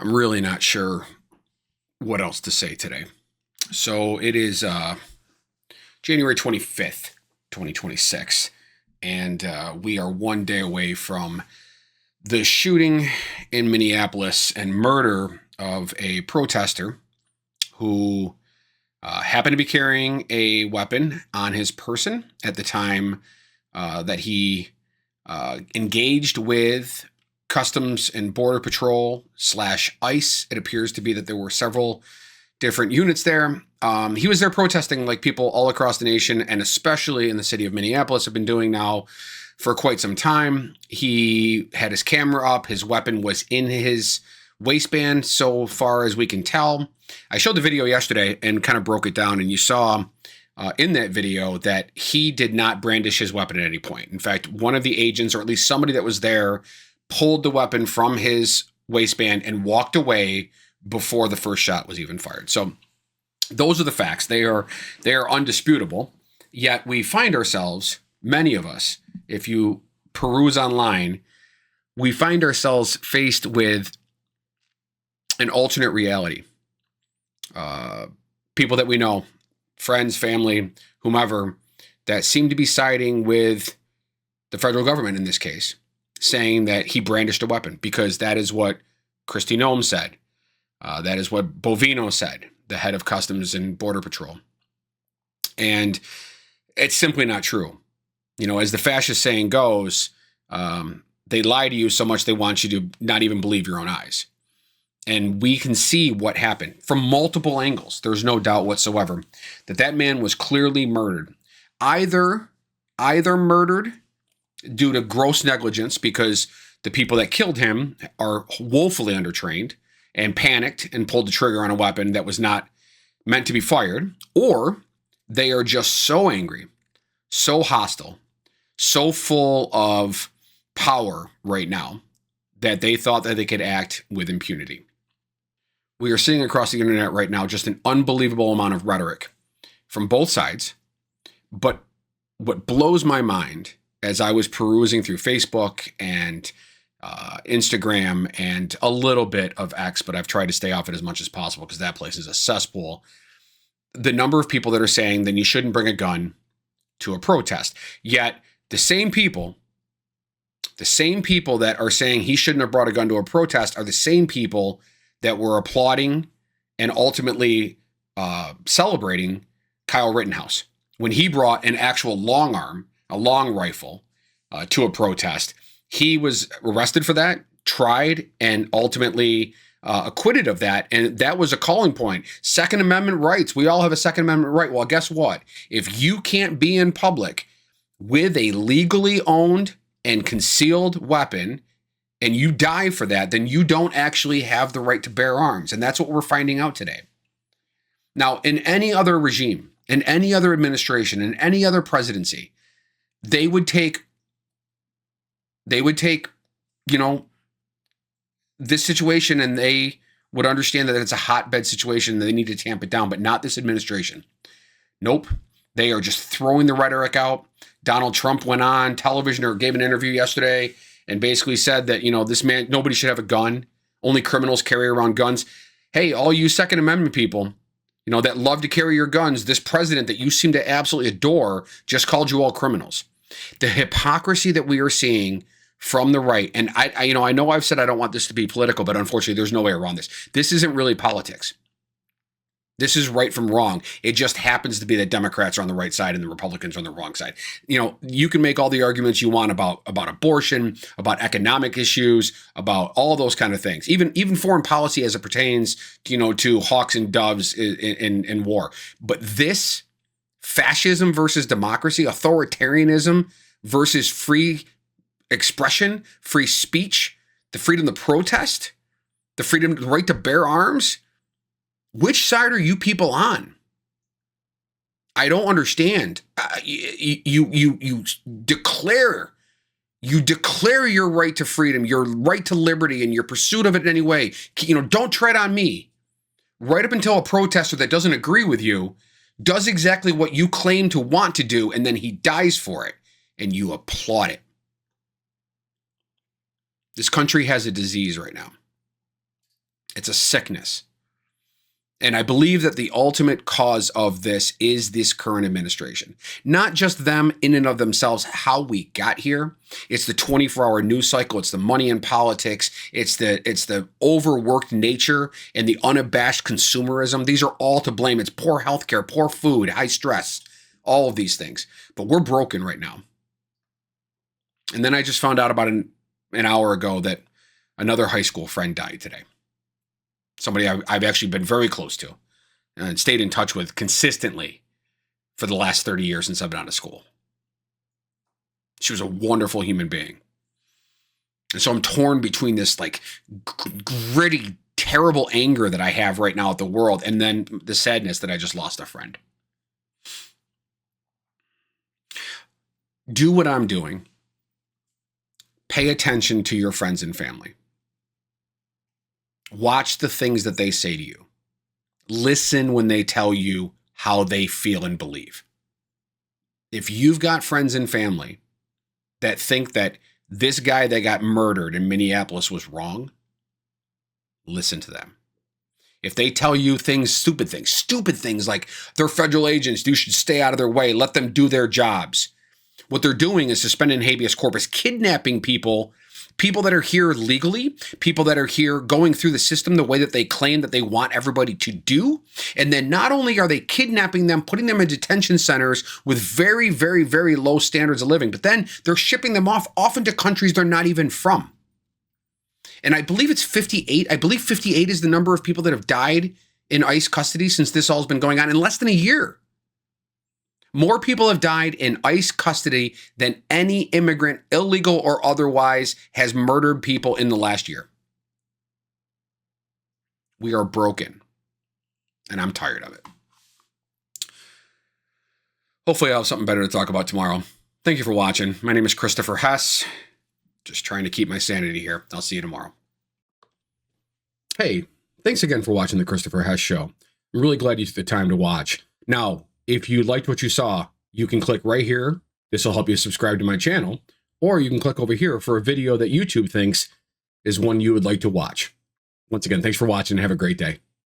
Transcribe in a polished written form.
I'm really not sure what else to say today. So it is January 25th, 2026, and we are one day away from the shooting in Minneapolis and murder of a protester who happened to be carrying a weapon on his person at the time that he engaged with Customs and Border Patrol / ICE. It appears to be that there were several different units there. He was there protesting like people all across the nation, and especially in the city of Minneapolis have been doing now for quite some time. He had his camera up. His weapon was in his waistband, so far as we can tell. I showed the video yesterday and kind of broke it down, and you saw in that video that he did not brandish his weapon at any point. In fact, one of the agents, or at least somebody that was there, pulled the weapon from his waistband and walked away before the first shot was even fired. So those are the facts. They are undisputable. Yet we find ourselves, many of us, if you peruse online, we find ourselves faced with an alternate reality. People that we know, friends, family, whomever, that seem to be siding with the federal government in this case, saying that he brandished a weapon because that is what Kristi Noem said. That is what Bovino said, the head of Customs and Border Patrol. And it's simply not true. You know, as the fascist saying goes, they lie to you so much they want you to not even believe your own eyes. And we can see what happened from multiple angles. There's no doubt whatsoever that that man was clearly murdered. Either murdered due to gross negligence because the people that killed him are woefully undertrained and panicked and pulled the trigger on a weapon that was not meant to be fired, or they are just so angry, so hostile, so full of power right now that they thought that they could act with impunity. We are seeing across the internet right now just an unbelievable amount of rhetoric from both sides. But what blows my mind as I was perusing through Facebook and Instagram and a little bit of X, but I've tried to stay off it as much as possible because that place is a cesspool. The number of people that are saying then you shouldn't bring a gun to a protest. Yet the same people that are saying he shouldn't have brought a gun to a protest are the same people that were applauding and ultimately celebrating Kyle Rittenhouse when he brought an actual long arm, a long rifle to a protest. He was arrested for that, tried, and ultimately acquitted of that. And that was a calling point. Second Amendment rights. We all have a Second Amendment right. Well, guess what? If you can't be in public with a legally owned and concealed weapon and you die for that, then you don't actually have the right to bear arms. And that's what we're finding out today. Now, in any other regime, in any other administration, in any other presidency, they would take, you know, this situation and they would understand that it's a hotbed situation and they need to tamp it down, but not this administration. Nope. They are just throwing the rhetoric out. Donald Trump went on television or gave an interview yesterday and basically said that, you know, this man, nobody should have a gun. Only criminals carry around guns. Hey, all you Second Amendment people, you know, that love to carry your guns, this president that you seem to absolutely adore just called you all criminals. The hypocrisy that we are seeing from the right, and I know I've said I don't want this to be political, but unfortunately there's no way around this. This isn't really politics. This is right from wrong. It just happens to be that Democrats are on the right side and the Republicans are on the wrong side. You know, you can make all the arguments you want about abortion, about economic issues, about all those kind of things. Even foreign policy as it pertains, you know, to hawks and doves in war. But this fascism versus democracy, authoritarianism versus free expression, free speech, the freedom to protest, the freedom, the right to bear arms. Which side are you people on? I don't understand. You declare your right to freedom, your right to liberty, and your pursuit of it in any way. You know, don't tread on me. Right up until a protester that doesn't agree with you does exactly what you claim to want to do, and then he dies for it, and you applaud it. This country has a disease right now. It's a sickness. And I believe that the ultimate cause of this is this current administration. Not just them in and of themselves, how we got here. It's the 24-hour news cycle. It's the money in politics. It's the overworked nature and the unabashed consumerism. These are all to blame. It's poor healthcare, poor food, high stress, all of these things. But we're broken right now. And then I just found out about an hour ago that another high school friend died today. Somebody I've actually been very close to and stayed in touch with consistently for the last 30 years since I've been out of school. She was a wonderful human being. And so I'm torn between this like gritty, terrible anger that I have right now at the world and then the sadness that I just lost a friend. Do what I'm doing. Pay attention to your friends and family. Watch the things that they say to you. Listen when they tell you how they feel and believe. If you've got friends and family that think that this guy that got murdered in Minneapolis was wrong, listen to them. If they tell you stupid things like they're federal agents, you should stay out of their way, let them do their jobs. What they're doing is suspending habeas corpus, kidnapping people that are here legally, people that are here going through the system the way that they claim that they want everybody to do. And then not only are they kidnapping them, putting them in detention centers with very, very, very low standards of living, but then they're shipping them off often to countries they're not even from. And I believe it's 58. I believe 58 is the number of people that have died in ICE custody since this all has been going on in less than a year. More people have died in ICE custody than any immigrant, illegal or otherwise, has murdered people in the last year. We are broken, and I'm tired of it. Hopefully I'll have something better to talk about tomorrow. Thank you for watching. My name is Christopher Hess. Just trying to keep my sanity here. I'll see you tomorrow. Hey, thanks again for watching the Christopher Hess Show. I'm really glad you took the time to watch. Now, if you liked what you saw, you can click right here. This will help you subscribe to my channel. Or you can click over here for a video that YouTube thinks is one you would like to watch. Once again, thanks for watching and have a great day.